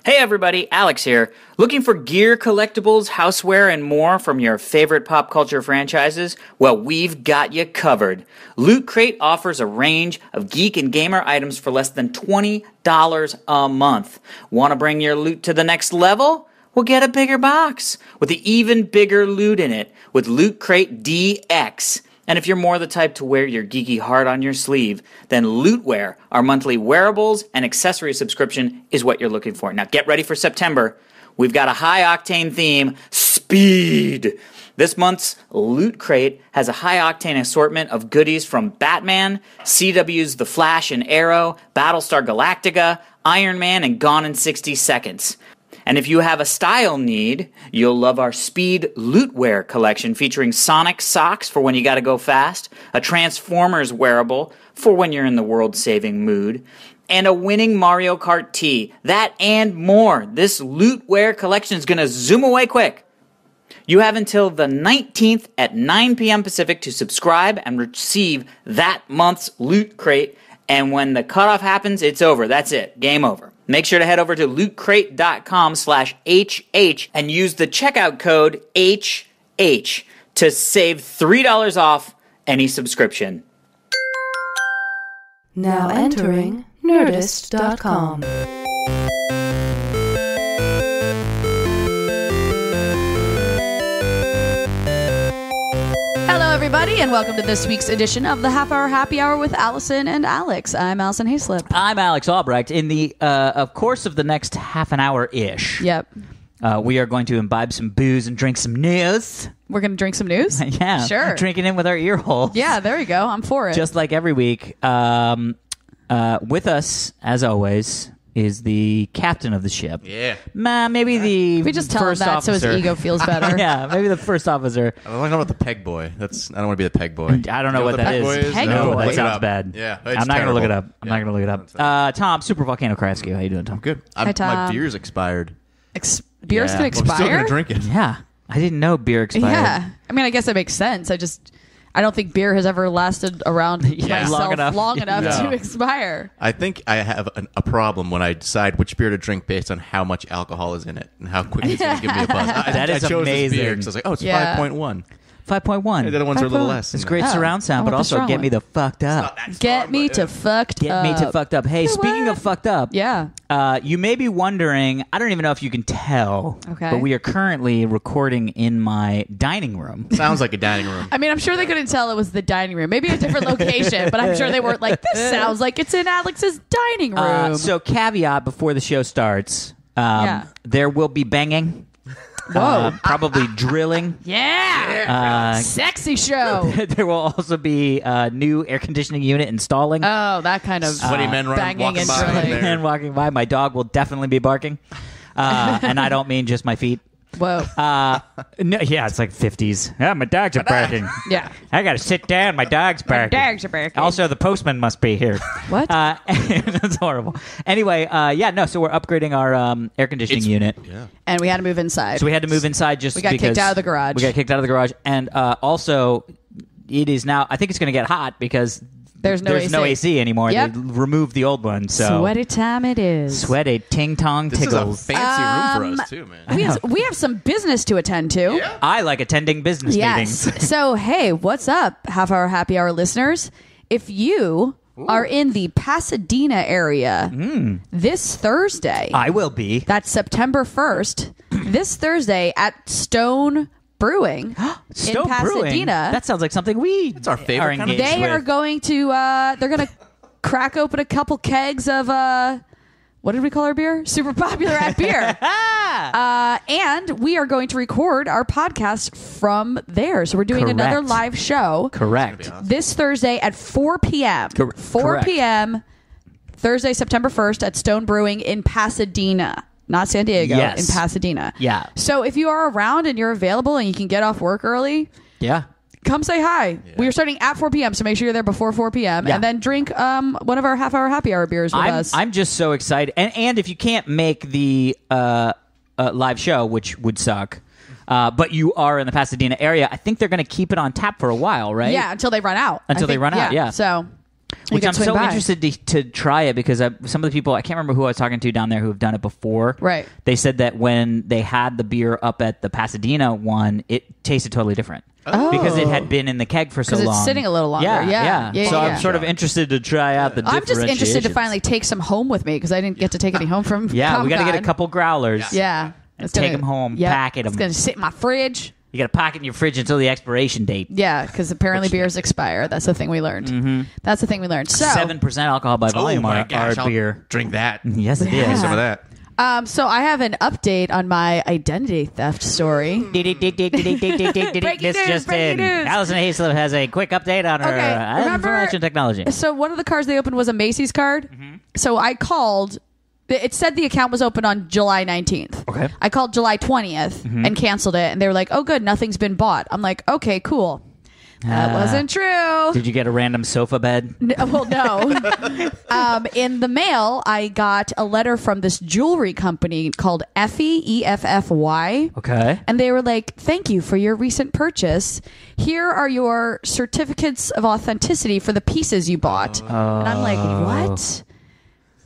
Hey everybody, Alex here. Looking for gear, collectibles, houseware, and more from your favorite pop culture franchises? Well, we've got you covered. Loot Crate offers a range of geek and gamer items for less than $20 a month. Want to bring your loot to the next level? Well, get a bigger box with the even bigger loot in it with Loot Crate DX. And if you're more the type to wear your geeky heart on your sleeve, then Lootwear, our monthly wearables and accessory subscription, is what you're looking for. Now get ready for September. We've got a high-octane theme, speed. This month's Loot Crate has a high-octane assortment of goodies from Batman, CW's The Flash and Arrow, Battlestar Galactica, Iron Man, and Gone in 60 Seconds. And if you have a style need, you'll love our Speed Lootwear collection featuring Sonic socks for when you gotta go fast, a Transformers wearable for when you're in the world-saving mood, and a winning Mario Kart tee. That and more. This Lootwear collection is gonna zoom away quick. You have until the 19th at 9 p.m. Pacific to subscribe and receive that month's Loot Crate. And when the cutoff happens, it's over. That's it. Game over. Make sure to head over to lootcrate.com/HH and use the checkout code HH to save $3 off any subscription. Now entering Nerdist.com. Hello, everybody, and welcome to this week's edition of the Half Hour Happy Hour with Allison and Alex. I'm Alison Haislip. I'm Alex Albrecht. In the course of the next half an hour-ish, Yep. We are going to imbibe some booze and drink some news. We're going to drink some news? Yeah. Sure. Drinking in with our ear holes. Yeah, there you go. I'm for it. Just like every week. With us, as always, is the captain of the ship. Yeah. Maybe the we just tell him first that officer. so his ego feels better. Yeah, maybe the first officer. I don't know about the peg boy. I don't want to be the peg boy. I don't know what that is. Peg No, boy. that Look it sounds up. bad. Yeah, I'm not going to look it up. I'm not going to look it up. Tom, Super Volcano Krasky, how you doing, Tom? Good. Hi, Tom. My beer's expired. Beer's going to Well, I'm still expire? going to drink it. Yeah, I didn't know beer expired. Yeah. I mean, I guess that makes sense. I don't think beer has ever lasted around myself long enough No. to expire. I think I have a problem when I decide which beer to drink based on how much alcohol is in it and how quick it's going to give me a buzz. That is I chose amazing. This beer 'cause I was like, oh, it's Yeah. 5.1. 5.1. And the other ones are a little less. It's great Oh, surround sound, I but want the also strong get me one. the fucked up. Get me to fucked Get up. me to fucked up. Hey, You know speaking what? of fucked up, Yeah. you may be wondering, I don't even know if you can tell, Okay. but we are currently recording in my dining room. Sounds like a dining room. I mean, I'm sure they couldn't tell it was the dining room. Maybe a different location, but I'm sure they weren't like, this sounds like it's in Alex's dining room. So caveat before the show starts, Yeah. there will be banging. Whoa. Probably drilling. Yeah. Sexy show. There will also be a new air conditioning unit installing. Oh, that kind of Sweaty men banging walking and by drilling. there. And walking by, my dog will definitely be barking. And I don't mean just my feet. Whoa. No, yeah, it's like 50s. Yeah, my dogs are barking. Yeah. I gotta sit down. My dog's barking. dogs are barking. Also, the postman must be here. What? That's horrible. Anyway, so we're upgrading our air conditioning unit. Yeah. And we had to move inside. So we had to move inside just We got because kicked out of the garage. We got kicked out of the garage, and also it is now. I think it's going to get hot because There's no AC. anymore. Yep. They removed the old one. So Sweaty time it is. sweaty ting tong This tickles. is a fancy room for us, too, man. We have some business to attend to. Yeah. I like attending business Yes. meetings. So, hey, what's up, Half Hour Happy Hour listeners? If you are in the Pasadena area this Thursday, I will be. that's September 1st, this Thursday at Stone Brewing Stone in Pasadena. Brewing. That sounds like something we. That's our favorite are kind of- engaged They with. are going to, they're going to crack open a couple kegs of, what did we call our beer? Super Popular at Beer. And we are going to record our podcast from there. So we're doing another Correct. live show. Correct. This Thursday at 4 p.m. 4 correct. p.m. Thursday, September 1st at Stone Brewing in Pasadena. Not San Diego, Yes. in Pasadena. Yeah. So if you are around and you're available and you can get off work early, Yeah. come say hi. We are starting at 4 p.m., so make sure you're there before 4 p.m. Yeah. And then drink one of our half-hour happy hour beers with us. I'm just so excited. And if you can't make the live show, which would suck, but you are in the Pasadena area, I think they're going to keep it on tap for a while, right? Yeah, until they run out. Until they run out, yeah. So Which can I'm swing so by. interested to try it because some of the people, I can't remember who I was talking to down there who have done it before. Right. They said that when they had the beer up at the Pasadena one, it tasted totally different. Oh. Because it had been in the keg for so long. Because it's sitting a little longer. Yeah. So I'm sort of interested to try out the I'm just interested to differentiations. finally take some home with me because I didn't get to take any home from Yeah, we got to get a Comic-Con. couple growlers. Yeah. And take them home, packet them. It's going to sit in my fridge. You got to pack it in your fridge until the expiration date. Yeah, because apparently beers expire. That's the thing we learned. Mm-hmm. That's the thing we learned. So 7% alcohol by volume my our gosh, I'll beer. drink that. Yes, it is. Some of that. So I have an update on my identity theft story. This just breaking in. news. Alison Haislip has a quick update on her Okay, remember- information technology. So one of the cards they opened was a Macy's card. So I called. It said the account was open on July 19th. Okay. I called July 20th and canceled it, and they were like, "Oh, good, nothing's been bought." I'm like, "Okay, cool." That wasn't true. Did you get a random sofa bed? Well, no. In the mail, I got a letter from this jewelry company called Effy, EFFY. Okay. And they were like, "Thank you for your recent purchase. Here are your certificates of authenticity for the pieces you bought." And I'm like, "What?"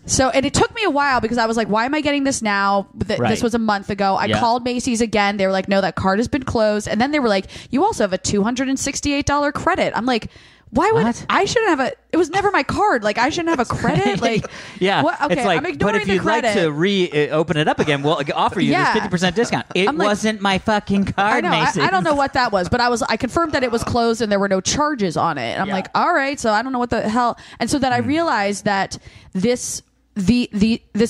So, and it took me a while because I was like, why am I getting this now? Right. This was a month ago. I called Macy's again. They were like, no, that card has been closed. And then they were like, you also have a $268 credit. I'm like, why would What? I shouldn't have it was never my card. Like, I shouldn't have a credit. Like, Yeah. what? Okay, it's like, I'm ignoring but if you'd the credit. like to open it up again, we'll offer you Yeah. this 50% discount. It I'm like- wasn't my fucking card, I know. Mason. I don't know what that was, but I confirmed that it was closed and there were no charges on it. And I'm Yeah. like, all right, so I don't know what the hell. And so then I realized that this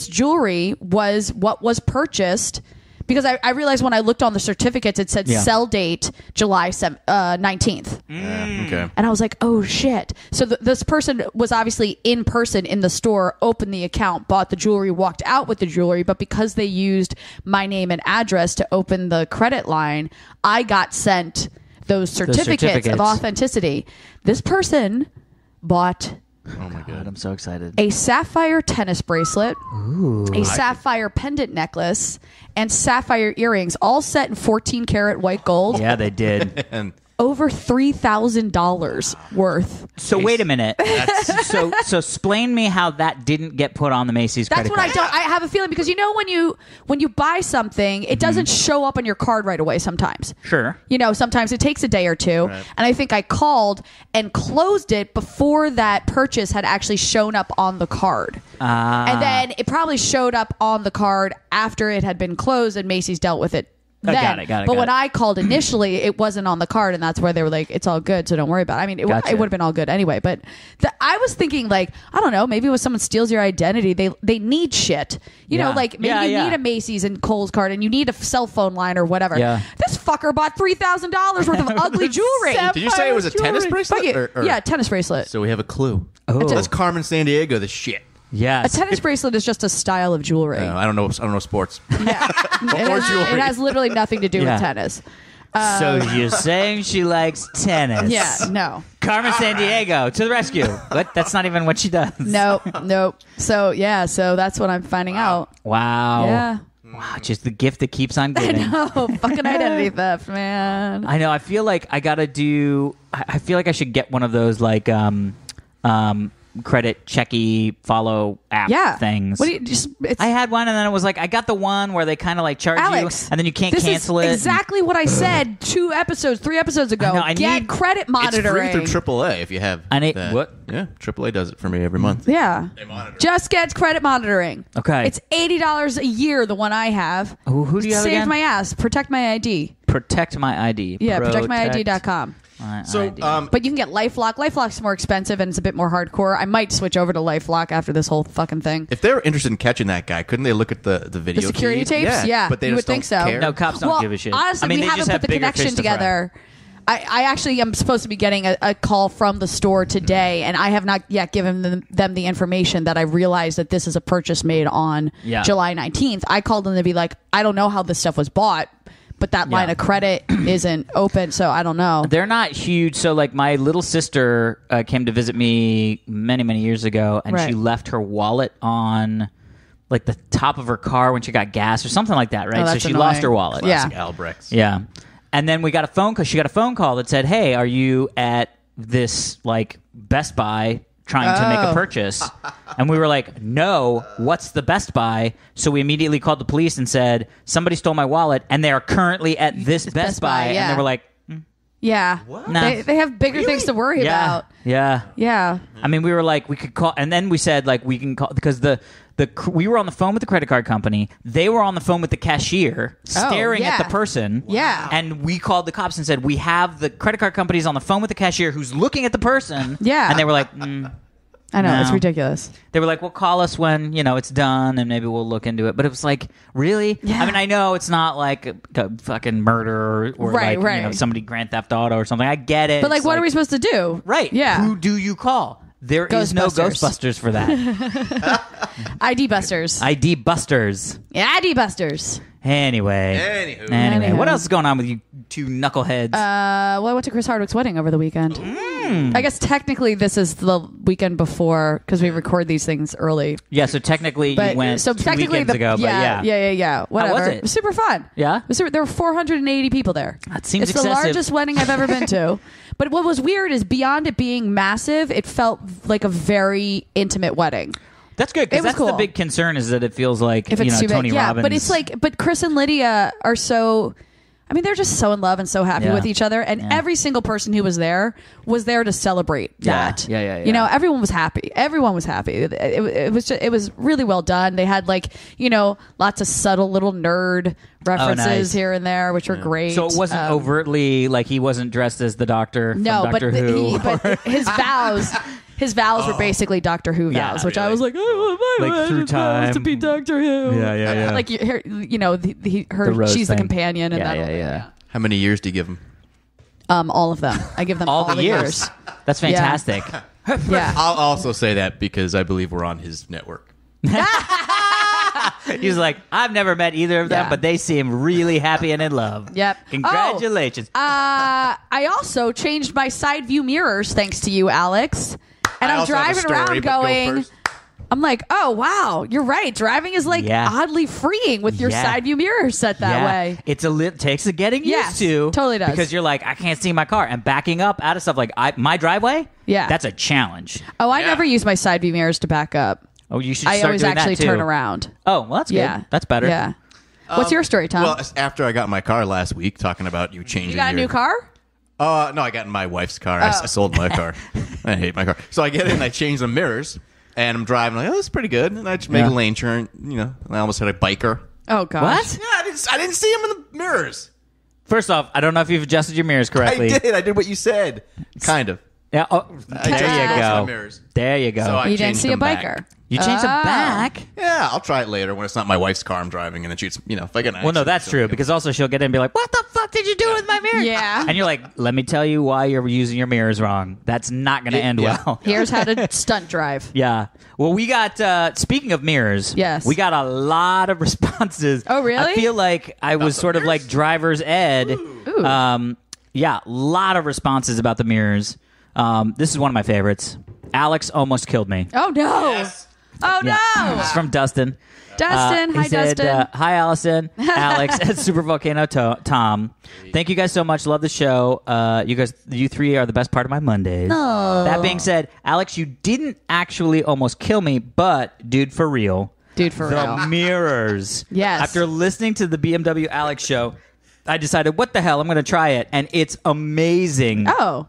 jewelry was what was purchased because I realized when I looked on the certificates, it said sell date July 19th. Okay. And I was like, oh shit. So this person was obviously in person in the store, opened the account, bought the jewelry, walked out with the jewelry. But because they used my name and address to open the credit line, I got sent those certificates of authenticity. This person bought Oh my god. I'm so excited. a sapphire tennis bracelet, a sapphire pendant necklace, and sapphire earrings, all set in 14 karat white gold. Yeah, they did. And Over $3,000 worth. So wait a minute. so explain me how that didn't get put on the Macy's That's credit what card. I don't. I have a feeling because you know when you buy something, it doesn't show up on your card right away. Sometimes, Sure. you know, sometimes it takes a day or two. Right. And I think I called and closed it before that purchase had actually shown up on the card. And then it probably showed up on the card after it had been closed, and Macy's dealt with it. Oh, Then. got it. But when I called initially, it wasn't on the card, and that's where they were like, "It's all good, so don't worry about it." I mean, it Gotcha. would have been all good anyway. But I was thinking, like, I don't know, maybe when someone steals your identity, they need shit. You know, Yeah. like maybe Yeah, you yeah. need a Macy's and Kohl's card, and you need a cell phone line or whatever. Yeah. This fucker bought $3,000 worth of ugly jewelry. did you say it was a tennis Fuck bracelet? you. Or- Yeah, tennis bracelet. So we have a clue. Oh. That's Carmen San Diego. The shit. Yes. A tennis bracelet is just a style of jewelry. I don't know sports. Yeah. It has literally nothing to do Yeah. with tennis. So you're saying she likes tennis? Yeah, no. Carmen San Diego to the rescue. What? That's not even what she does. Nope. So that's what I'm finding out. Wow. Yeah. Wow. Just the gift that keeps on giving. Oh, fucking identity theft, man. I know. I feel like I gotta do. I feel like I should get one of those like credit checky follow app things. What do you just? It's, I had one, and then it was like I got the one where they kind of like charge Alex, you, and then you can't this cancel is it. exactly what I said 3 episodes ago. I know, I Get need- credit monitoring. It's free through AAA if you have. I need- that. what? Yeah, AAA does it for me every month. Yeah. monitor. Just get credit monitoring. Okay. It's $80 a year, the one I have. Who do you have Saved again? my ass. Protect my ID. Protect my ID. Yeah, protectmyid.com. My So, ID. But you can get LifeLock. LifeLock's more expensive and it's a bit more hardcore. I might switch over to LifeLock after this whole fucking thing. if they were interested in catching that guy, couldn't they look at the video? The security feed? tapes? Yeah, but they you just would think don't so. care. No, cops don't Well, give a shit. honestly, I mean, we they haven't just have put the bigger connection fish to fry. together. I actually am supposed to be getting a call from the store today, and I have not yet given them the information that I realized that this is a purchase made on July 19th. I called them to be like, I don't know how this stuff was bought, but that line of credit isn't open, so I don't know. They're not huge. So, like, my little sister came to visit me many, many years ago, and she left her wallet on, like, the top of her car when she got gas or something like that, right? Oh, so that's she annoying. lost her wallet. Yeah. Classic Albrechts. Yeah. And then we got a phone call. She got a phone call that said, "Hey, are you at this like Best Buy trying to make a purchase. And we were like, no, what's the Best Buy? So we immediately called the police and said, somebody stole my wallet, and they are currently at this Best Buy. Yeah. And they were like, Yeah. Nah. They have bigger things to worry about. Yeah. Yeah. I mean, we were like, we could call, and then we said, like, we can call, because we were on the phone with the credit card company. They were on the phone with the cashier, staring at the person. Yeah. And we called the cops and said, we have the credit card companies on the phone with the cashier who's looking at the person. Yeah. And they were like, I know, No. it's ridiculous. They were like, well, call us when, it's done, and maybe we'll look into it. But it was like, really? Yeah. I mean, I know it's not like a fucking murder or Right. somebody Grand Theft Auto or something. I get it. But, like, It's what are we supposed to do? Right. Yeah. Who do you call? There is no Ghostbusters for that. ID Busters. ID Busters. ID Busters. Anyway. Anywho. What else is going on with you two knuckleheads? Well, I went to Chris Hardwick's wedding over the weekend. I guess technically this is the weekend before because we record these things early. Yeah, so technically you went so 2 technically weekends ago, but yeah. Whatever. was it? It was super fun. Yeah? There were 480 people there. That seems it's excessive. the largest wedding I've ever been to. But what was weird is beyond it being massive, it felt like a very intimate wedding. That's good, because It was that's the cool. big concern is that it feels like, If it's too Tony big, yeah. Robbins. But it's like, but Chris and Lydia are so. I mean, they're just so in love and so happy Yeah. with each other, and every single person who was there to celebrate Yeah. that. Yeah. Everyone was happy. Everyone was happy. It was really well done. They had lots of subtle little nerd references nice. here and there, which were great. So it wasn't overtly like he wasn't dressed as the Doctor from no, Doctor Who. but his vows. His vows were basically Doctor Who Yeah, vows, which I really. was like, oh, my Like through vows to time. be Doctor Who. Yeah. Like her, rose she's thing. the companion, and Yeah. How many years do you give him? all of them. I give them All the years. That's fantastic. Yeah. I'll also say that because I believe we're on his network. He's like, I've never met either of them, Yeah. but they seem really happy and in love. Yep. Congratulations. I also changed my side view mirrors thanks to you, Alex. And I I'm also have a driving story, around but go going, first. I'm like, oh, wow, you're right. Driving is oddly freeing with your Yeah. side view mirrors set that way. It's takes a getting Yes, used to. totally does. Because you're like, I can't see my car. And backing up out of stuff like my driveway, Yeah. that's a challenge. Oh, I Yeah. never use my side view mirrors to back up. Oh, you should I start always doing actually that too. turn around. Oh, well, that's good. Yeah. That's better. Yeah. What's your story, Tom? Well, after I got my car last week, talking about you changing you got a your- new car? No, I got in my wife's car. I sold my car. I hate my car. So I get in, I change the mirrors, and I'm driving. Like, oh, this is pretty good. And I just make a lane turn. I almost hit a biker. Oh, gosh. What? Yeah, I didn't see him in the mirrors. First off, I don't know if you've adjusted your mirrors correctly. I did what you said. Kind of. Yeah. Oh, I there changed you most of go. my mirrors. There you go. So I You didn't changed see a them back. biker. You changed them Oh. back. Yeah, I'll try it later when it's not my wife's car I'm driving, and then she's, if I get an Well, no, accident, that's she'll true get- because also she'll get in and be like, "What the fuck did you do with my mirror?" Yeah. And you're like, "Let me tell you why you're using your mirrors wrong. That's not going to end yeah. well." Here's how to stunt drive. Yeah. Well, we got, speaking of mirrors, Yes. we got a lot of responses. Oh, really? I feel like I was sort of like driver's ed. Ooh. Yeah, a lot of responses about the mirrors. This is one of my favorites. Alex almost killed me. Oh, no. Yes. Oh, Yeah. no. It's from Dustin. Dustin. He Hi, said, Dustin. hi, Allison, Alex, and Super Volcano Tom. Thank you guys so much. Love the show. You three are the best part of my Mondays. Oh. That being said, Alex, you didn't actually almost kill me, but dude, for real. Dude, for the real. mirrors. Yes. After listening to the BMW Alex show, I decided, what the hell, I'm going to try it, and it's amazing. Oh.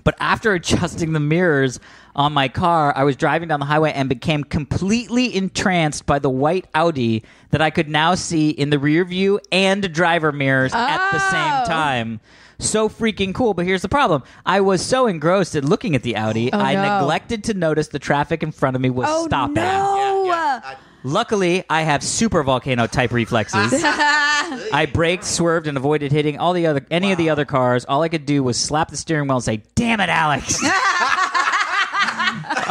But after adjusting the mirrors on my car, I was driving down the highway and became completely entranced by the white Audi that I could now see in the rear view and driver mirrors at the same time. So freaking cool. But here's the problem. I was so engrossed in looking at the Audi, I no. neglected to notice the traffic in front of me was stopping. No. Luckily, I have super volcano type reflexes. I braked, swerved, and avoided hitting any of the other cars. All I could do was slap the steering wheel and say, "Damn it, Alex!" Oh,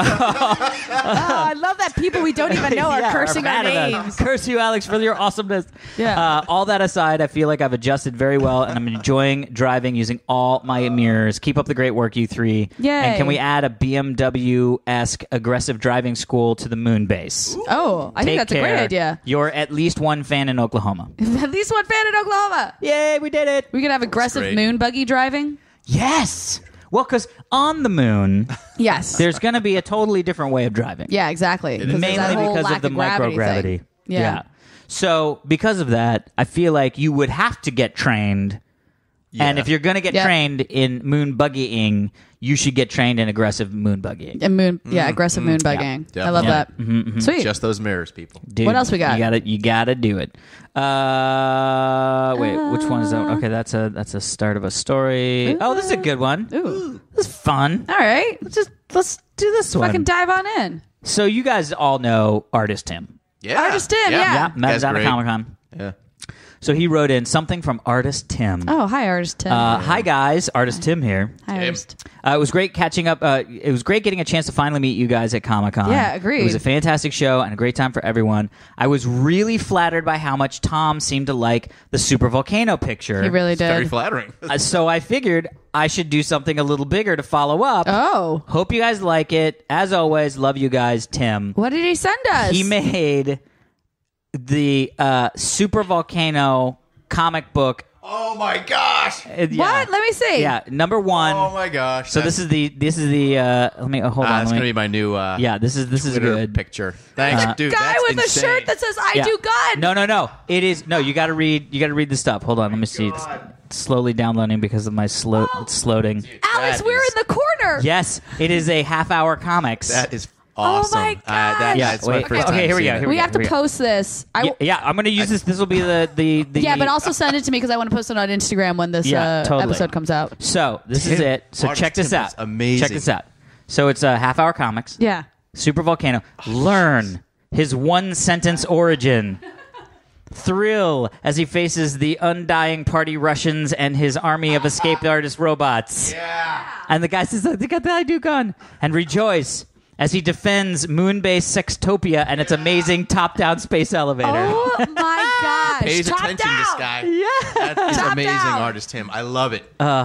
I love that people we don't even know are Yeah, cursing our mad at us. names. Curse you, Alex, for your awesomeness. Yeah. All that aside, I feel like I've adjusted very well, and I'm enjoying driving using all my mirrors. Keep up the great work, you three. Yay. And can we add a BMW-esque aggressive driving school to the moon base? Oh, I think Take that's a great care. idea. You're at least one fan in Oklahoma. At least one fan in Oklahoma. Yay, we did it. We could have aggressive great. moon buggy driving. Yes. Well, because on the moon, Yes. there's going to be a totally different way of driving. Yeah, exactly. Mainly because of the microgravity. Thing. Yeah. So because of that, I feel like you would have to get trained. Yeah. And if you're going to get trained in moon buggying, you should get trained in aggressive moon buggying. And aggressive moon bugging. Yeah. I love that. Sweet. Just those mirrors, people. Dude, What else we got? You gotta do it. Wait, which one is that? Okay, that's a start of a story. Oh, this is a good one. Ooh. This is fun. All right. Let's do this one. Fucking dive on in. So you guys all know Artist Tim. Yeah. Artist Tim, yeah. Met Guy's him down at great. Comic-Con. Yeah. So he wrote in something from Artist Tim. Oh, hi, Artist Tim. Hi guys, Artist Tim here. Hi, Tim. Artist. It was great catching up. It was great getting a chance to finally meet you guys at Comic-Con. Yeah, agreed. It was a fantastic show and a great time for everyone. I was really flattered by how much Tom seemed to like the super volcano picture. He really It's very did. flattering. So I figured I should do something a little bigger to follow up. Oh. Hope you guys like it. As always, love you guys, Tim. What did he send us? He made the super volcano comic book. Oh my gosh. Yeah. What? Let me see. Yeah, number 1. Oh my gosh. So this is the let me hold on. That's let gonna me- be my new yeah, this is Twitter good. picture. Thanks, dude. Guy that's with insane. a shirt that says "I Yeah. do God." No. It is no. You got to read the stuff. Hold on. Let me see. It's slowly downloading because of my it's loading. Alice, That we're is- in the corner. Yes, it is a half-hour comics. That is awesome. my gosh. That's my Wait, first okay, time here we seeing go, it. here We have to we go. post this. Yeah, I'm going to use this. This will be the Yeah, but also send it to me because I want to post it on Instagram when this Yeah, totally. episode comes out. So this is Tim, it. So Artist check this Tim out. is amazing. Check this out. So it's a half-hour comics. Yeah. Super Volcano. Learn his one-sentence origin. Thrill as he faces the undying party Russians and his army of escaped artist robots. Yeah. And the guy says, "They got the I do gun." And rejoice as he defends moon-based Sextopia and its amazing top-down space elevator. Oh my gosh! Pays Top attention, down. this guy. Yeah. That is Top amazing, down. Artist Tim. I love it.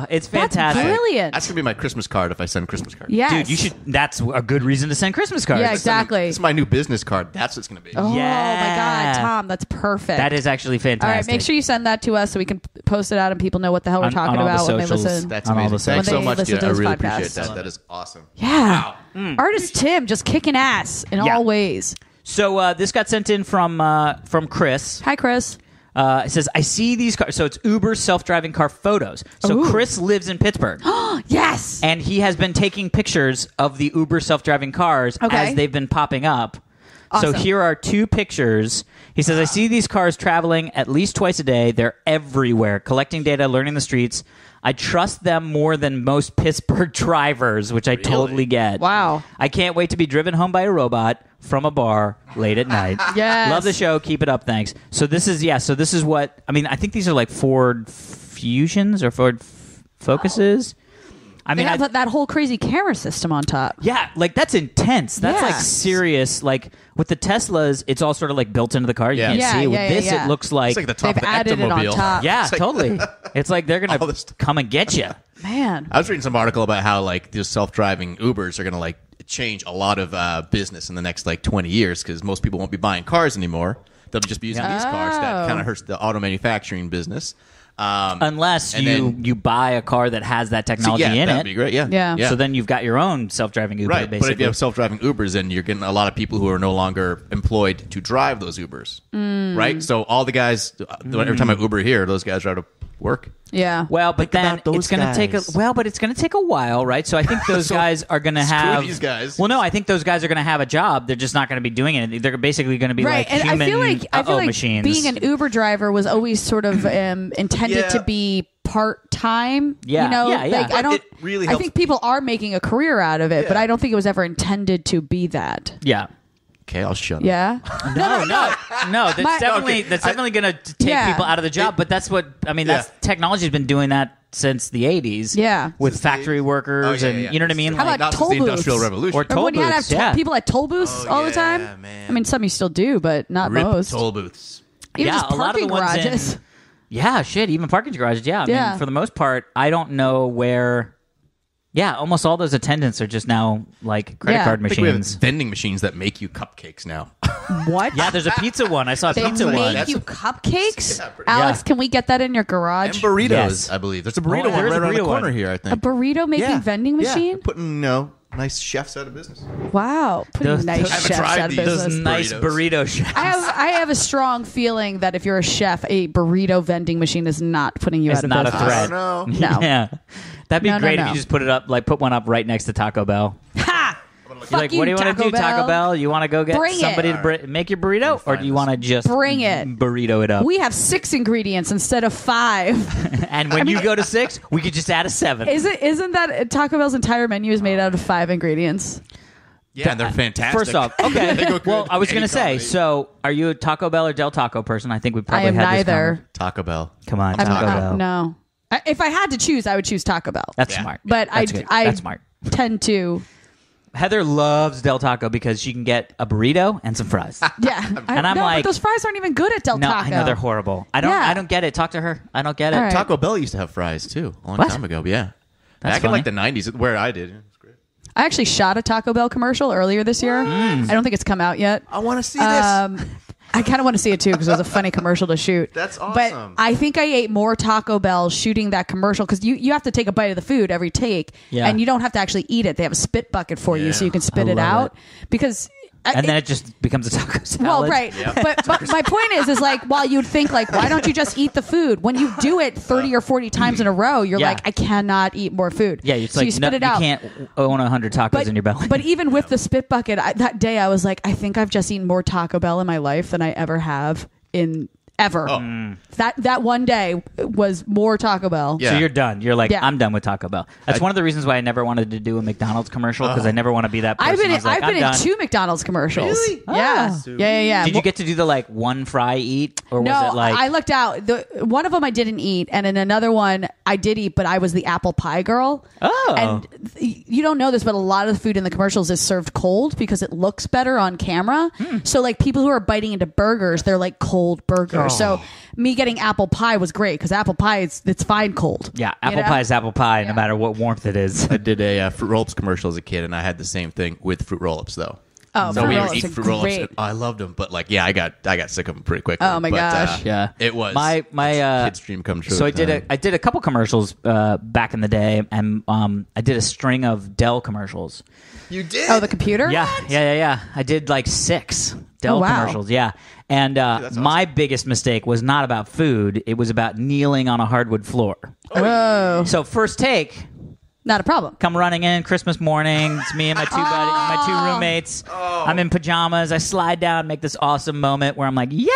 It's That's fantastic. brilliant. That's gonna be my Christmas card if I send Christmas cards. Yes. Dude, you should. That's a good reason to send Christmas cards. Yeah, exactly. It's my new business card. That's what it's gonna be. Oh Yeah. my God, Tom, that's perfect. That is actually All fantastic. right, make sure you send that to us so we can post it out and people know what the hell we're On talking all the about when they socials. listen. That's On all amazing. the Thanks so When they much, listen dude. to I this really podcast. appreciate that. That is awesome. Yeah. Artist Tim just kicking ass in Yeah. all ways. So this got sent in from Chris. Hi, Chris. It says, "I see these cars." So it's Uber self-driving car photos. So Ooh. Chris lives in Pittsburgh. Yes. And he has been taking pictures of the Uber self-driving cars Okay. as they've been popping up. Awesome. So here are 2 pictures. He says, "I see these cars traveling at least twice a day. They're everywhere, collecting data, learning the streets. I trust them more than most Pittsburgh drivers," which I totally get. Wow. "I can't wait to be driven home by a robot from a bar late at night." Yes. Love the show. Keep it up. Thanks. So this is what, I mean, I think these are like Ford Fusions or Ford Focuses. I They mean, have that whole crazy camera system on top. yeah, like that's intense. That's Yeah. like serious. Like with the Teslas, it's all sort of like built into the car. You Yeah. can't Yeah, see it. With yeah, this, yeah. it looks like, It's like the top They've of the added it on Ectomobile. top. yeah, It's like- totally. It's like they're All gonna this- come and get you. Man. I was reading some article about how like these self-driving Ubers are going to like change a lot of business in the next like 20 years because most people won't be buying cars anymore. They'll just be using these cars. That Oh. kind of hurts the auto manufacturing business. Unless And you then- you buy a car that has that technology yeah, in that'd it. be great. Yeah, Yeah. So then you've got your own self-driving Uber, right. basically. But if you have self-driving Ubers, then you're getting a lot of people who are no longer employed to drive those Ubers, right? So all the guys, every time I Uber here, those guys drive to work. Yeah. Well, but Think then about those it's going to take guys. but it's going to take a while, right? So I think those So, guys are going to screw have these guys. Well, no, I think those guys are going to have a job. They're just not going to be doing it. They're basically going to be Right, like and human I feel like machines. being an Uber driver was always sort of intended Yeah. to be part time. Yeah, you know, yeah, yeah. like I But don't. it really I helps- think people are making a career out of it, but Yeah. I don't think it was ever intended to be that. yeah. Okay, I'll shut up. Yeah. No. That's My- definitely Okay, that's definitely going to take Yeah. people out of the job. But that's what I mean. That's Yeah. technology's been doing that since the 80s. Yeah. with Since the factory 80s? workers Oh, yeah, and yeah. you know what I mean. How Like, about Not toll since the booths? Industrial Revolution. Or Remember toll when you had to booths, have yeah. people at toll booths Oh, all the yeah, time? man. I mean, some you still do, but not Rip most. toll booths. Even Yeah, just a lot of the parking ones in- garages. Yeah, shit. Even parking garages. Yeah, I Yeah. mean, for the most part, I don't know where. Yeah, almost all those attendants are just now like credit card I think we have machines. vending machines that make you cupcakes now. What? Yeah, there's a pizza one. I saw a They pizza make one. you cupcakes? Yeah, pretty- Alex, Yeah. can we get that in your And garage? burritos, Yes. I believe. There's a burrito Oh, one there is right a around the burrito corner one. here, I A think. burrito making vending Yeah, machine? putting, nice chefs out of business. Wow. Putting Those- nice I haven't chefs tried out of these. business. Those nice burritos. burrito chefs. I have a strong feeling that if you're a chef, a burrito vending machine is not putting you It's out of not a business. threat. No. No. Yeah. That'd be No, no, great if no. you just put it up, like put one up right next to Taco Bell. Ha! You're like, what do you want to do, Taco Bell? You want to go get Bring somebody it. to make your burrito? Or do you want to just Bring it. burrito it up? We have 6 ingredients instead of 5. And when you go to 6, we could just add a 7. Isn't that Taco Bell's entire menu is made out of 5 ingredients? Yeah, and they're fantastic. First off, okay. They go good Well, I was with going any to say, combination. so are you a Taco Bell or Del Taco person? I think we I probably am had neither. this Taco Bell. Come on, I'm Taco not- Bell. No. If I had to choose, I would choose Taco Bell. That's Yeah. smart. But That's good. I That's smart. tend to. Heather loves Del Taco because she can get a burrito and some fries. Yeah. And I'm no, like- but those fries aren't even good at Del No, Taco. I know they're horrible. I Yeah. don't get it. Talk to her. I don't get it. All right. Taco Bell used to have fries, too, a long What? time ago. Yeah. That's Back in, like, the funny. 90s, where I did. It was great. I actually shot a Taco Bell commercial earlier this year. I don't think it's come out yet. I want to see this. I kind of want to see it too because it was a funny commercial to shoot. That's awesome. But I think I ate more Taco Bell shooting that commercial because you have to take a bite of the food every take, Yeah. and you don't have to actually eat it. They have a spit bucket for you, so you can spit I it love out because. And then it just becomes a taco salad. Well, right. But my point is like, while you'd think like, why don't you just eat the food? When you do it 30 or 40 times in a row, you're Yeah. like, I cannot eat more food. Yeah, it's so like you spit no, it out. You can't own 100 tacos in your belly. But even with the spit bucket, that day I was like, I think I've just eaten more Taco Bell in my life than I ever have in ever. That one day was more Taco Bell. Yeah. So you're done. You're like, Yeah. I'm done with Taco Bell. That's one of the reasons why I never wanted to do a McDonald's commercial because I never want to be that person. I've been I was like, I've been I'm in done. 2 McDonald's commercials. Really? Yeah. Oh. Yeah. Did you get to do the like one fry eat, or No, was it like? I looked out. One of them I didn't eat, and in another one I did eat, but I was the apple pie girl. Oh. And you don't know this, but a lot of the food in the commercials is served cold because it looks better on camera. So like people who are biting into burgers, they're like cold burgers. So me getting apple pie was great because apple pie it's fine cold. yeah, You apple know? pie is apple pie, no matter what warmth it is. I did a Fruit Roll-Ups commercial as a kid, and I had the same thing with Fruit Roll-Ups, though. Oh, So Fruit we would Roll-Ups eat are Fruit Roll-Ups. great. And I loved them, but like, yeah, I got sick of them pretty quickly. Oh, my But, gosh. Yeah, it was my kid's dream come true. So I at the did time. I did a couple commercials back in the day, and I did a string of Dell commercials. You did? Oh, the computer? Yeah. I did like 6 Dell Oh, wow. commercials. Yeah, and my biggest mistake was not about food; it was about kneeling on a hardwood floor. Whoa. So first take, Not a problem. come running in Christmas morning. It's me and my two roommates. I'm in pajamas. I slide down, make this awesome moment where I'm like, yeah.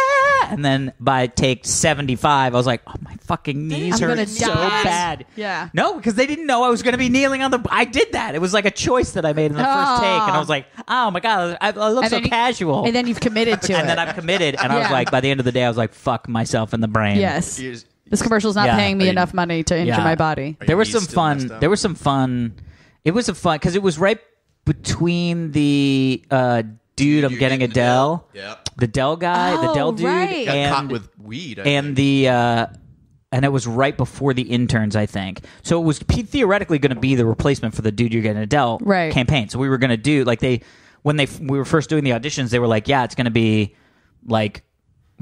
And then by take 75, I was like, oh, my fucking knees I'm hurt gonna so die. bad. Yeah. No, because they didn't know I was going to be kneeling on the. I did that. It was like a choice that I made in the first take, and I was like, oh my god, I look And so then you- casual. And then you've committed to it. And then I'm committed, and I was Yeah. like, by the end of the day, I was like, fuck myself in the brain. Yes. Years- This commercial's not Yeah. paying me Are you- enough money to injure Yeah. my body. There was knees some still messed fun. up? There was some fun. It was a fun because it was right between the dude I'm You're getting getting a the Dell, Yep. the Dell guy, the Oh, Dell dude, right. Got and caught with weed. I and think. the and it was right before the interns, I think. So it was theoretically going to be the replacement for the dude you're getting a Dell Right. campaign. So we were going to do like we were first doing the auditions, they were like, yeah, it's going to be like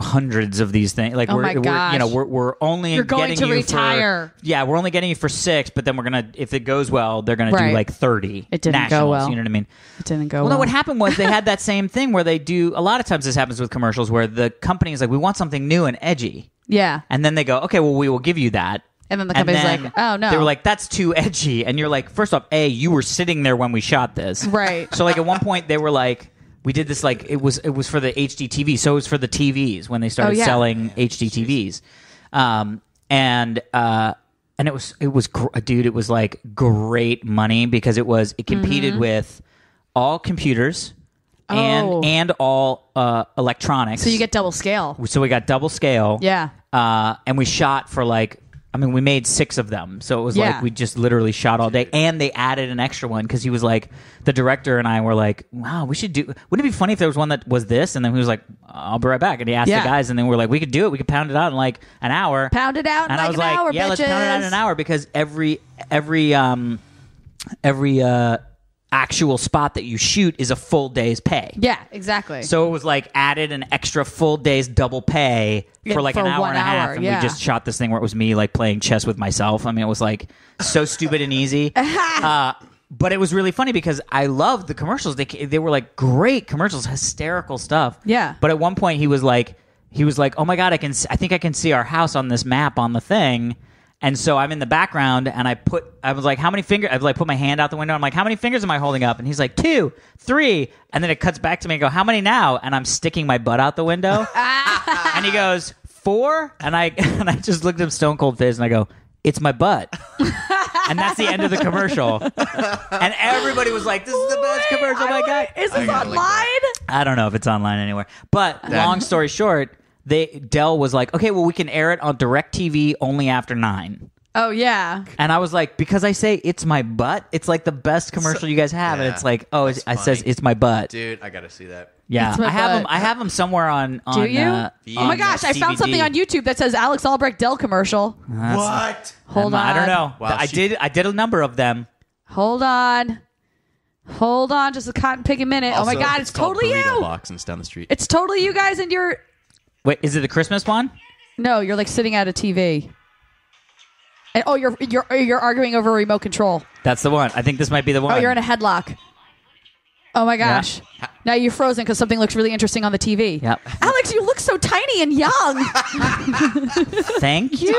hundreds of these things. Like Oh my gosh. we're only You're going getting to you retire. we're only getting you for 6, but then we're gonna, if it goes well, they're gonna do Right. like 30. It didn't go nationals, well. You know what I mean? It didn't go Well, no, well. what happened was they had that same thing where they do, a lot of times this happens with commercials where the company is like, we want something new and edgy. Yeah. And then they go, okay, well, we will give you that. And then the company's then like, oh, no. They were like, that's too edgy. And you're like, first off, you were sitting there when we shot this. Right. So like at one point they were like, we did this like, it was for the HD TV. So it was for the TVs when they started Oh, yeah. selling HD TVs. And it was dude, it was like great money because it competed with all computers Oh. and all electronics. So you get double scale. So we got double scale. Yeah. And we shot for like, I mean, we made 6 of them. So it was Yeah. like we just literally shot all day. And they added an extra one because he was like, the director and I were like, wow, we should do, wouldn't it be funny if there was one that was this? And then he was like, I'll be right back. And he asked Yeah. the guys, and then we were like, we could do it. We could pound it out in like an hour. Pound it out in And like I was an like, hour, yeah, let's pound it out in bitches. an hour because every actual spot that you shoot is a full day's pay. Yeah, exactly. So it was like added an extra full day's double pay for like for an hour 1 and a half, hour, and yeah. we just shot this thing where it was me like playing chess with myself. I mean, it was like so stupid and easy. But it was really funny because I loved the commercials. They were like great commercials, hysterical stuff. Yeah. But at one point he was like, "Oh my God, I think I can see our house on this map on the thing." And so I'm in the background, and I was like, "How many fingers?" I like put my hand out the window. I'm like, "How many fingers am I holding up?" And he's like, 2, 3. And then it cuts back to me and go, "How many now?" And I'm sticking my butt out the window. And he goes, 4. And I just looked at him stone cold face, and I go, "It's my butt." And that's the end of the commercial. And everybody was like, "This is the best commercial I got." Is this online? I don't know if it's online anywhere. But long story short, Dell was like, "Okay, well, we can air it on DirecTV only after 9." Oh, yeah. And I was like, because I say it's my butt, it's like the best commercial you guys have. Yeah, And it's like, oh, it says it's my butt. Dude, I gotta see that. Yeah, It's my butt. I have them somewhere on. Do you? On Oh my gosh, I found DVD. something on YouTube that says Alex Albrecht Dell commercial. What? Hold on. I don't know. Wow, I did a number of them. Hold on. Just a cotton picking minute. Oh my Also, God, it's called totally Burrito you. Box and it's down the street. It's totally you guys, and you're Wait, is it the Christmas one? no, you're like sitting at a TV. And you're arguing over a remote control. That's the one. I think this might be the one. Oh, you're in a headlock. Oh my gosh. Now you're frozen because something looks really interesting on the TV. Yep. Alex, you look so tiny and young. Thank you.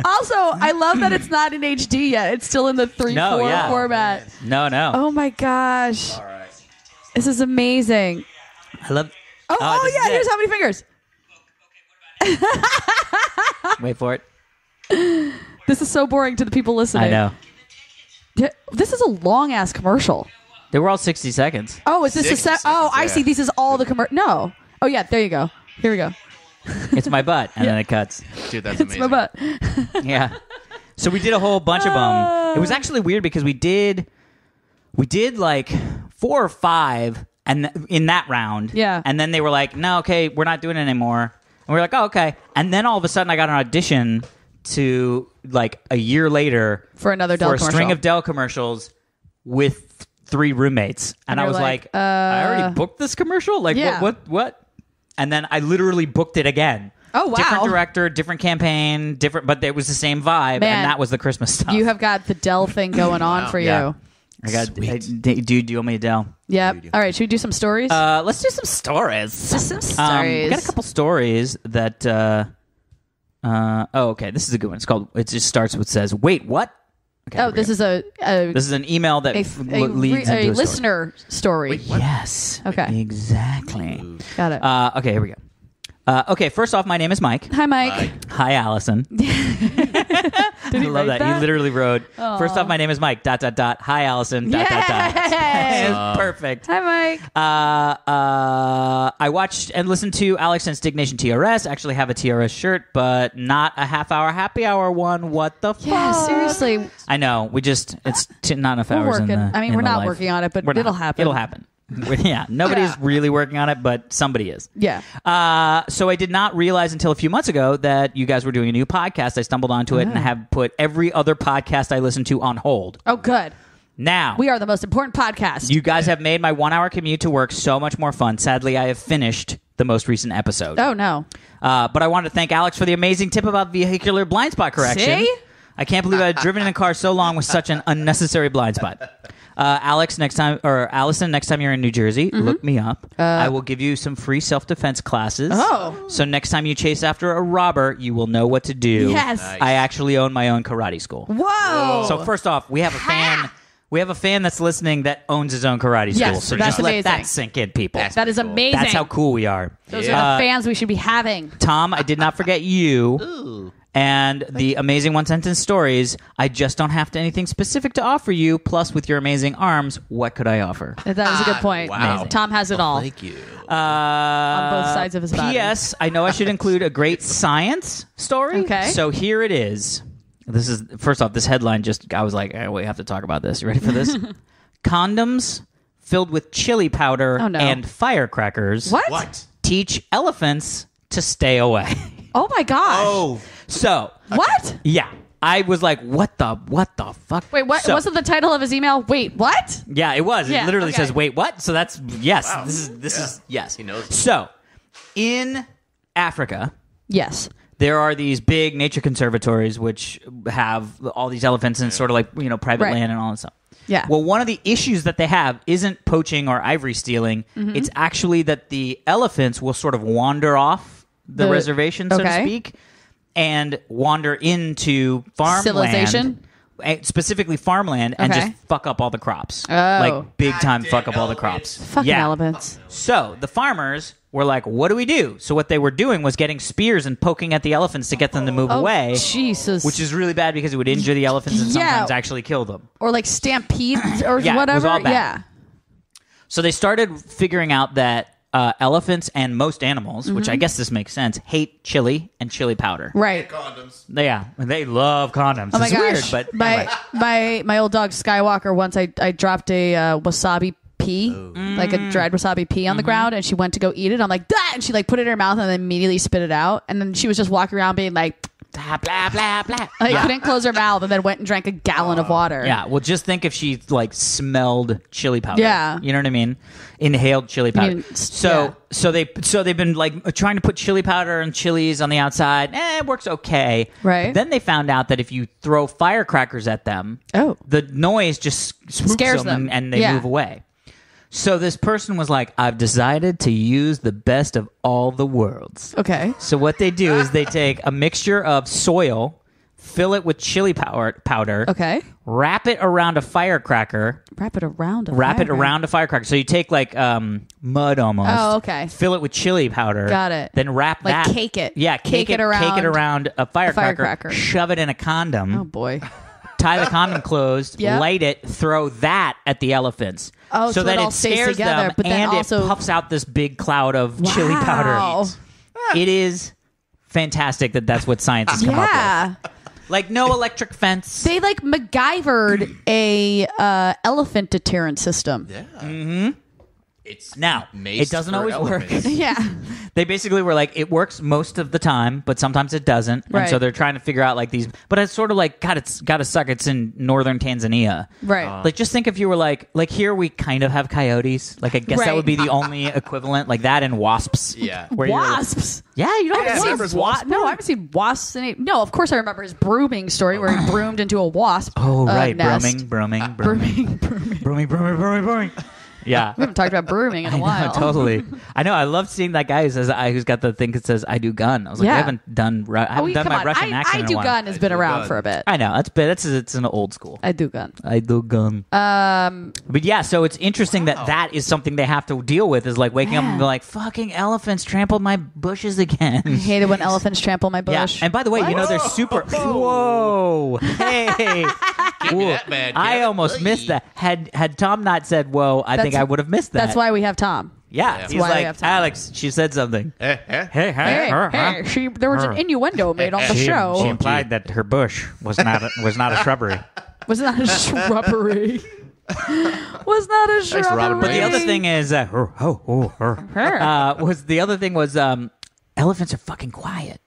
Also, I love that it's not in HD yet. It's still in the 3:4 format. No. Oh my gosh. All right. This is amazing. I love. Oh this yeah, is here's it. how many fingers. Wait for it. This is so boring to the people listening. I know. This is a long ass commercial. They were all 60 seconds. Oh, is this 60 a set? Oh, seconds, I yeah. see. These is all the commercial. No. Oh yeah, there you go. Here we go. It's my butt, and then it cuts. Dude, that's It's amazing. my butt. Yeah. So we did a whole bunch of them. It was actually weird because we did like 4 or 5 and in that round. Yeah. And then they were like, "No, okay, we're not doing it anymore." And we were like, "Oh, okay." And then all of a sudden I got an audition to like a year later For another Dell for a commercial. string of Dell commercials with 3 roommates. And I you're was like, like, I already booked this commercial? Like Yeah. what? And then I literally booked it again. Oh, wow. Different director, different campaign, but it was the same vibe, Man, and that was the Christmas stuff. You have got the Dell thing going on for you. Yeah. I got. Dude, do you want me to Dell? Yep. All right. Should we do some stories? Let's do some stories. Just some stories. We got a couple stories that. Okay. This is a good one. It's called. It just starts with says, "Wait, what?" Okay, Oh, this is a This is an email that leads into a story. listener story. Yes. Okay. Exactly. Got it. Okay. Here we go. Okay. First off, my name is Mike. Hi, Mike. Hi, Allison. Did I love that. He literally wrote, "First off, my name is Mike. ... Hi, Allison. ... It's perfect. Hi, Mike. I watched and listened to Alex and Stignation TRS. Actually, have a TRS shirt, but not a half-hour happy hour one. What the fuck? Yeah, seriously. I know. It's not enough We're hours. working. In the, I mean, in we're the not life. working on it, but We're not. it'll happen. It'll happen. Yeah, nobody's really working on it, but somebody is. Yeah. So I did not realize until a few months ago that you guys were doing a new podcast. I stumbled onto it and have put every other podcast I listen to on hold. Oh, good. Now, We are the most important podcast. you guys have made my 1-hour commute to work so much more fun. Sadly, I have finished the most recent episode. Oh, no. But I wanted to thank Alex for the amazing tip about vehicular blind spot correction. See? I can't believe I had driven in a car so long with such an unnecessary blind spot. Allison, next time you're in New Jersey, look me up. I will give you some free self-defense classes. Oh. So next time you chase after a robber, you will know what to do. Yes. Nice. I actually own my own karate school. Whoa. So first off, we have a fan. We have a fan that's listening that owns his own karate school. Yes, so that's just let amazing. that sink in, people. That is amazing. That's how cool we are. Those are the fans we should be having. Tom, I did not forget you. And the amazing one-sentence stories. I just don't have anything specific to offer you. Plus, with your amazing arms, what could I offer? That is a good point. Wow. Amazing. Tom has it all. Thank you. On both sides of his body. P.S. I know I should include a great science story. Okay. So here it is. This is first off. This headline I was like, we have to talk about this. You ready for this? Condoms filled with chili powder Oh, no. and firecrackers. What? Teach elephants to stay away. Oh, my gosh. Oh, So What? yeah. I was like, what the fuck? Wait, what? So, Wasn't the title of his email? Wait, what? Yeah, it was. Yeah, It literally okay. says, wait, what? So that's, yes. Wow. This is, yes. He knows. So, in Africa, Yes. there are these big nature conservatories which have all these elephants and sort of like, private Right. land and all that stuff. Yeah. Well, one of the issues that they have isn't poaching or ivory stealing. Mm-hmm. It's actually that the elephants will sort of wander off the reservation, so to okay. speak, and wander into farmland. Civilization? Specifically farmland, and Okay. just fuck up all the crops. Oh. Like, big time fuck up all the crops. Fucking elephants. So the farmers were like, what do we do? So what they were doing was getting spears and poking at the elephants to get them to move away. Jesus. Which is really bad because it would injure the elephants and Yeah. sometimes actually kill them. Or like stampedes or Yeah, it was whatever. all bad. Yeah. So they started figuring out that elephants and most animals, which Mm-hmm. I guess this makes sense, hate chili and chili powder. Right. Condoms. Yeah, they love condoms. Oh my it's gosh. weird, but my old dog Skywalker, once I dropped a wasabi pea, like a dried wasabi pea on the ground, and she went to go eat it. I'm like, that, and she like put it in her mouth and then immediately spit it out. And then she was just walking around being like, blah, blah, blah, blah. like couldn't close her mouth, and then went and drank a gallon of water. Yeah, well, just think if she like smelled chili powder. Yeah. You know what I mean? Inhaled chili powder. mean, so they've been like trying to put chili powder and chilies on the outside. It works okay. Right. But then they found out that if you throw firecrackers at them, Oh. the noise just spooks Scares them, them. and they Yeah. move away. So this person was like, I've decided to use the best of all the worlds. Okay. So what they do is they take a mixture of soil, fill it with chili powder, Okay. wrap it around a firecracker, Wrap it around. a firecracker. So you take like mud almost. Oh, okay. Fill it with chili powder. Got it. Then wrap Like that. cake it. Yeah, Cake it around a firecracker. firecracker. Shove it in a condom. Oh boy. Tie the condom closed. Yep. Light it. Throw that at the elephants. Oh, so that it all it stays scares together, them but then and also- it puffs out this big cloud of chili Wow. powder. It is fantastic that's what science has come up Yeah. with. Like no electric fence. They like MacGyvered a elephant deterrent system. Yeah. It's Now, mace it doesn't for always work. elephants. Yeah. They basically were like, it works most of the time, but sometimes it doesn't. And so Right. they're trying to figure out like these. But it's sort of like, God, it's got to suck. It's in northern Tanzania. Right. Like, just think if you were like here we kind of have coyotes. Like, I guess that Right. would be the only equivalent, like that and wasps. Yeah. Where you're like- Wasps. yeah, you don't Yeah, have remember wasps. wasps? No, I haven't seen wasps in it. No, of course I remember his brooming story where he broomed into a wasp. Oh, right. Nest. Brooming. Yeah. We haven't talked about brooming in a I while. know, totally. I know. I love seeing that guy who says who's got the thing that says "I do gun." I was like, Yeah. I haven't done my Russian accent I in a do while. gun has been around gun. for a bit. I know it's an old school. I do gun. I do gun. But yeah, so it's interesting that is something they have to deal with. Is like waking up and be like, "Fucking elephants trampled my bushes again." I hate it when elephants trample my Yeah, bush. and by the way, they're super. Whoa, hey, Whoa. that bad, I Kevin. almost missed that. Had Tom not said "whoa," I think I would have missed that. That's why we have Tom. Yeah, That's he's why we like, have Tom. Alex, she said something. Hey, Hey, there was an innuendo made on the show. She implied that her bush was not a shrubbery. Was not a shrubbery. Was not a shrubbery. Robin But the other Williams. thing is, was elephants are fucking quiet.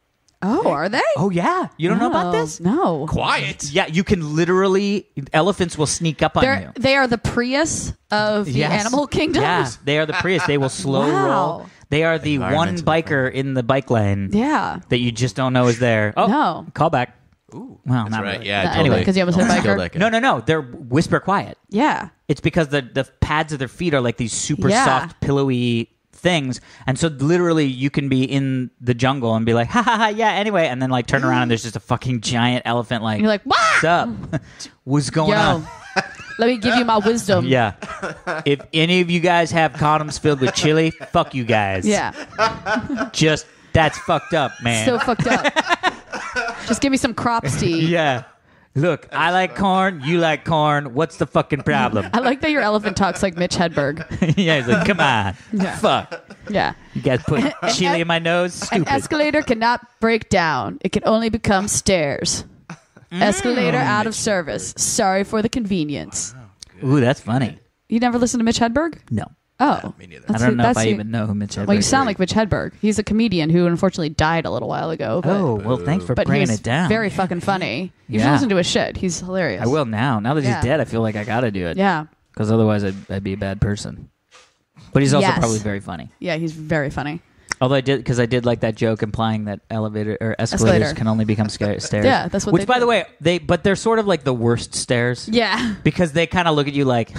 Oh, are they? Oh yeah, you don't know about this? No. Quiet. Yeah, you can literally elephants will sneak up on you. They are the Prius of the Yes. animal kingdom. Yeah, they are the Prius. They will slow Wow. roll. They are the one Environmentally biker in the bike lane Yeah. that you just don't know is there. Oh, No. call back. Ooh, well, not Right. really. Yeah. Anyway, totally. 'cause you almost hit a Kill biker. that guy. No. They're whisper quiet. Yeah. It's because the pads of their feet are like these super Yeah. soft, pillowy things, and so literally you can be in the jungle and be like, ha ha ha, yeah. Anyway, and then like turn around and there's just a fucking giant elephant. Like, You're like, "Wah!" what's up? What's going Yo, on? let me give you my wisdom. Yeah. If any of you guys have condoms filled with chili, fuck you guys. Yeah. Just that's fucked up, man. So fucked up. Just give me some crops tea. Yeah. Look, I like corn. You like corn. What's the fucking problem? I like that your elephant talks like Mitch Hedberg. Yeah, he's like, come on. Yeah. Fuck. Yeah. You guys put chili in my nose? An Stupid. escalator cannot break down. It can only become stairs. Escalator out of service. Sorry for the convenience. Ooh, that's funny. You never listened to Mitch Hedberg? No. Oh, me neither. I don't know if I even know who Mitch Hedberg is. Well, you sound like Mitch Hedberg. He's a comedian who unfortunately died a little while ago. But, Oh, well, thanks for but he bringing was it down. very fucking funny. You should Yeah. listen to his shit. He's hilarious. I will now. Now that Yeah. he's dead, I feel like I got to do it. Yeah. Because otherwise I'd be a bad person. But he's also Yes. probably very funny. Yeah, he's very funny. Although I did like that joke implying that elevator or escalators Escalator. can only become stairs. Yeah, that's what Which, they by do. the way, but they're sort of like the worst stairs. Yeah. Because they kind of look at you like,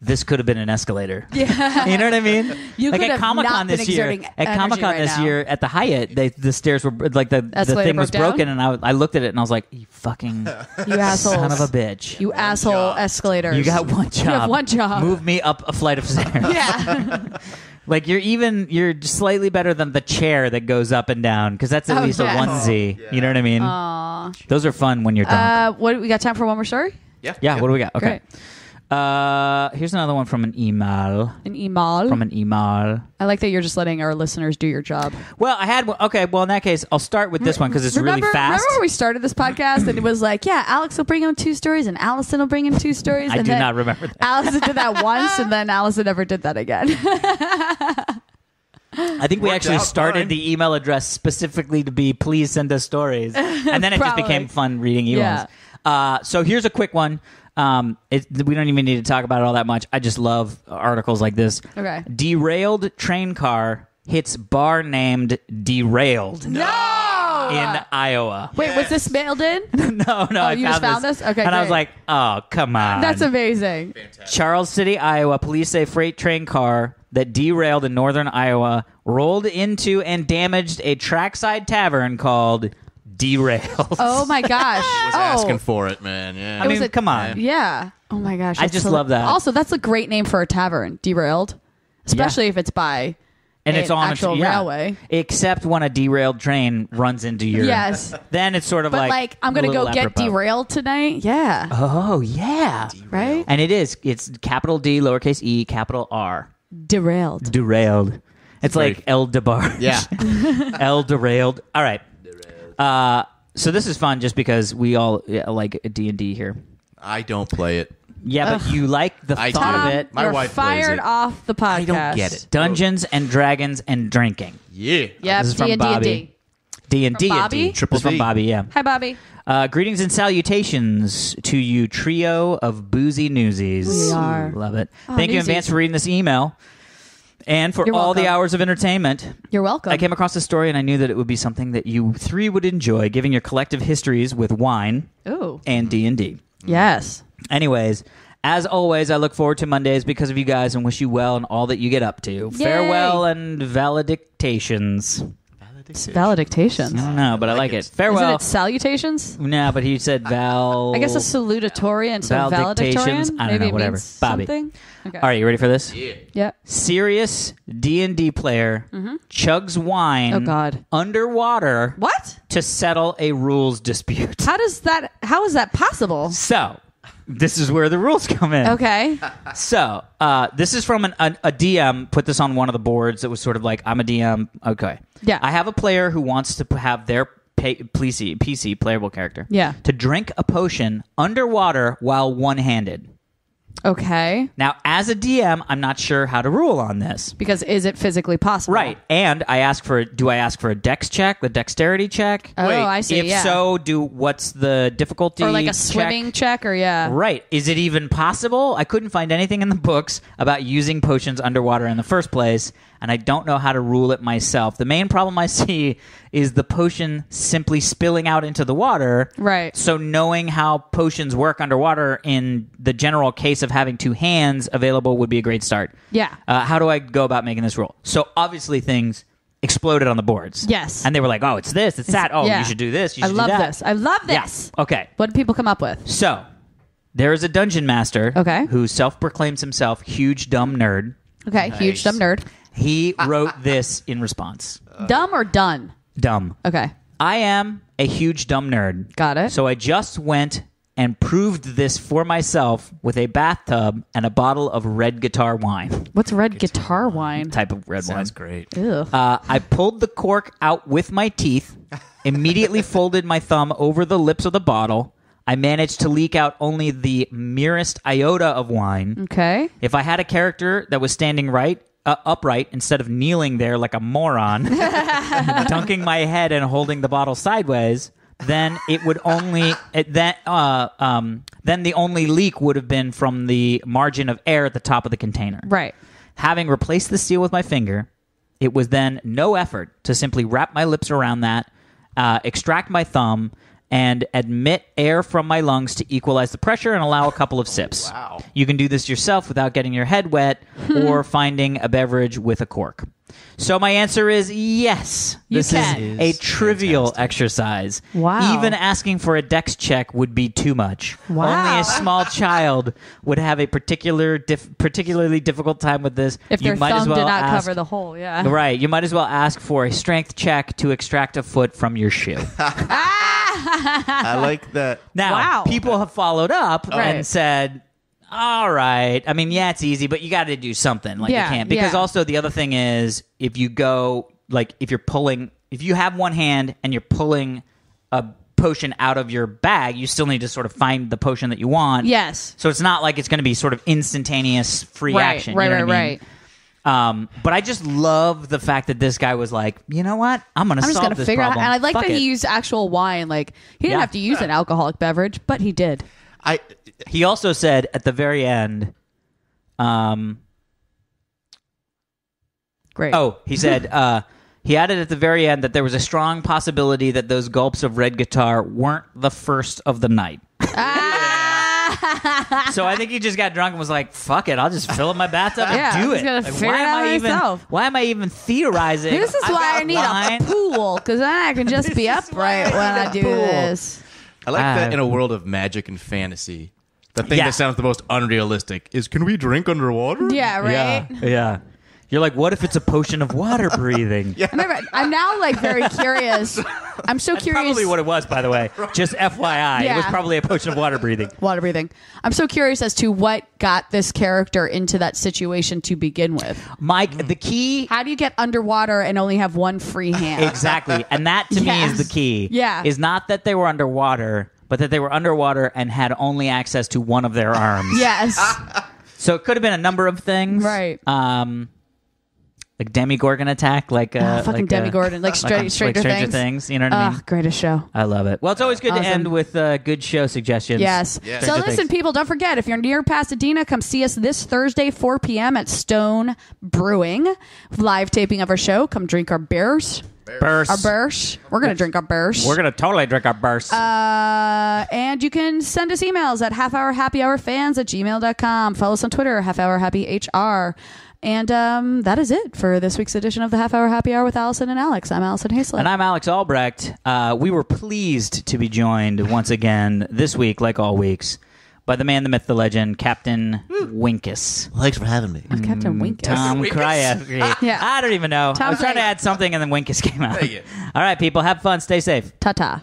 this could have been an escalator. Yeah. You know what I mean? You like could at have Comic-Con not been this year. exerting At energy Comic-Con right this now. year at the Hyatt, the stairs were like the Escalator thing was broke down? broken, and I looked at it and I was like, you fucking You assholes. son of a bitch. You asshole escalators. You got one job. You have one job. Move me up a flight of stairs. Yeah. Like you're slightly better than the chair that goes up and down because that's at least a yes. onesie. You know what I mean? Those are fun when you're drunk. What we got time for one more story? Yeah. What do we got? Okay. Here's another one from an email. An email. From an email. I like that you're just letting our listeners do your job. Well, I had one. Okay. Well, in that case, I'll start with this one because it's really fast. Remember when we started this podcast and it was like, yeah, Alex will bring in 2 stories and Allison will bring in 2 stories. I and do then not remember that. Allison did that once and then Allison never did that again. I think we Worked actually out started fine. the email address specifically to be please send us stories. And then it just Probably. became fun reading emails. So here's a quick one. We don't even need to talk about it all that much. I just love articles like this. Okay. Derailed train car hits bar named Derailed in Iowa. Wait, was this mailed in? No, I you just found this? Okay, and I was great. like, oh, come on. That's amazing. Charles City, Iowa. Police say freight train car that derailed in northern Iowa rolled into and damaged a trackside tavern called Derailed. Oh my gosh. Was asking for it, man. Yeah. I mean, was a- come on. Yeah. Oh my gosh. I that's just so- love that. Also, that's a great name for a tavern, Derailed. Especially if it's by And it's an on actual railway. Except when a derailed train runs into your. Yes. Then it's sort of But like I'm going to a little go get apropos. derailed tonight. Yeah. Oh, yeah. Right? And it's capital D, lowercase e, capital R. Derailed. Derailed. It's very- like El DeBarge. Yeah. El Derailed. All right. So this is fun just because we all like D&D here. I don't play it. Yeah, but you like the I thought do. of it. My You're wife plays fired it. off the podcast. I don't get it. Dungeons and Dragons and drinking. Yeah. Yep. This is from D&D. Bobby. D&D. From Bobby? Triple This is from D. Bobby, yeah. Hi, Bobby. Greetings and salutations to you trio of boozy newsies. We are. Love it. Oh, Thank you in newsies. advance for reading this email and for You're all the welcome. hours of entertainment. You're welcome. I came across this story and I knew that it would be something that you 3 would enjoy, giving your collective histories with wine Ooh. and D&D. Yes. Anyways, as always, I look forward to Mondays because of you guys and wish you well and all that you get up to. Farewell and valedictations. It's valedictations. I don't know, but I like it. Farewell. Isn't it salutations? No, but he said val. I guess a salutatorian instead of Valedictations? valedictorian. I don't Maybe know, it whatever. means Bobby. something. Okay. All right, you ready for this? Yeah. Serious D&D player chugs wine Oh, God. underwater What? to settle a rules dispute. How is that possible? So, this is where the rules come in. Okay. So, this is from a DM, put this on one of the boards that was sort of like, I'm a DM. Okay. Yeah. I have a player who wants to have their PC, playable character, Yeah. to drink a potion underwater while one-handed. Okay. Now, as a DM, I'm not sure how to rule on this. Because is it physically possible? Right. And do I ask for a dex check, the dexterity check? Oh, Wait, I see. If yeah. so, what's the difficulty? or like a check? swimming check, or yeah. Right. Is it even possible? I couldn't find anything in the books about using potions underwater in the first place, and I don't know how to rule it myself. The main problem I see is the potion simply spilling out into the water. Right. So knowing how potions work underwater in the general case of having 2 hands available would be a great start. Yeah. How do I go about making this rule? So obviously things exploded on the boards. Yes. And they were like, oh, it's this, it's that. Oh, yeah. you should do this. You I should love do that. this. I love Yeah. this. Okay. What did people come up with? So there is a dungeon master Okay. who self-proclaims himself huge dumb nerd. Okay. Huge dumb nerd. He wrote this in response. Dumb or done? Dumb. Okay. I am a huge dumb nerd. Got it. So I just went and proved this for myself with a bathtub and a bottle of red guitar wine. What's red guitar wine? Type of red Sounds wine. great. Ew. I pulled the cork out with my teeth, immediately folded my thumb over the lips of the bottle. I managed to leak out only the merest iota of wine. Okay. If I had a character that was standing upright instead of kneeling there like a moron, dunking my head and holding the bottle sideways, then it would only then the only leak would have been from the margin of air at the top of the container. Right. Having replaced the seal with my finger, it was then no effort to simply wrap my lips around that, extract my thumb, and admit air from my lungs to equalize the pressure and allow a couple of sips. Wow. You can do this yourself without getting your head wet or finding a beverage with a cork. So my answer is yes. This is a trivial exercise. Wow. Even asking for a dex check would be too much. Wow. Only a small child would have a particularly difficult time with this. If their You might thumb as well did not ask, cover the hole, yeah. Right. You might as well ask for a strength check to extract a foot from your shoe. I like that. Now, Wow. people have followed up Right. and said, all right. I mean, yeah, it's easy, but you got to do something. Like, Yeah, you can't. Because yeah. also the other thing is, if you go, like, if you have one hand and you're pulling a potion out of your bag, you still need to sort of find the potion that you want. Yes. So it's not like it's going to be sort of instantaneous free Right, action. right, you know what I right, mean? But I just love the fact that this guy was like, you know what? I'm going to I'm just solve going to this figure out. problem. And I like Fuck that it. he used actual wine. Like, he didn't Yeah. have to use an alcoholic beverage, but he did. He also said at the very end, Great. he said, he added at the very end that there was a strong possibility that those gulps of red guitar weren't the first of the night. So I think he just got drunk and was like, fuck it, I'll just fill up my bathtub and Yeah, do he's it. gonna Like, figure it out myself. Why am I even theorizing? This is I've why got I need wine. a pool, because then I can just be upright when I do pool. this. I like that in a world of magic and fantasy. The thing Yeah. that sounds the most unrealistic is, can we drink underwater? Yeah, right? Yeah. You're like, what if it's a potion of water breathing? Yeah. I'm now, like, very curious. I'm so curious. Probably what it was, by the way. Just FYI. Yeah. It was probably a potion of water breathing. Water breathing. I'm so curious as to what got this character into that situation to begin with. Mike, the key... How do you get underwater and only have one free hand? Exactly. And that, to me, is the key. Yeah. Is not that they were underwater, but that they were underwater and had only access to one of their arms. Yes. So it could have been a number of things. Right. Like Demigorgon attack, like fucking like, Demigorgon, like Stranger Things. You know what I mean? Greatest show. I love it. Well, it's always good Awesome. to end with good show suggestions. Yes. Yeah. So Stranger listen, Things. people, don't forget, if you're near Pasadena, come see us this Thursday, 4 p.m. at Stone Brewing. Live taping of our show. Come drink our beers. Burst. Our beers. We're going to drink our beers. We're going to totally drink our burst. And you can send us emails at halfhourhappyhourfans@gmail.com. Follow us on Twitter, halfhourhappyhr. And that is it for this week's edition of the Half Hour Happy Hour with Allison and Alex. I'm Alison Haislip. And I'm Alex Albrecht. We were pleased to be joined once again this week, like all weeks, by the man, the myth, the legend, Captain Winkus. Thanks for having me. Captain Winkus. Tom Kryevsky. Yeah. I don't even know. I Tom's was trying to like- add something, and then Winkus came out. Thank you. All right, people, have fun. Stay safe. Ta-ta.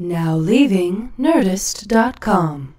Now leaving Nerdist.com.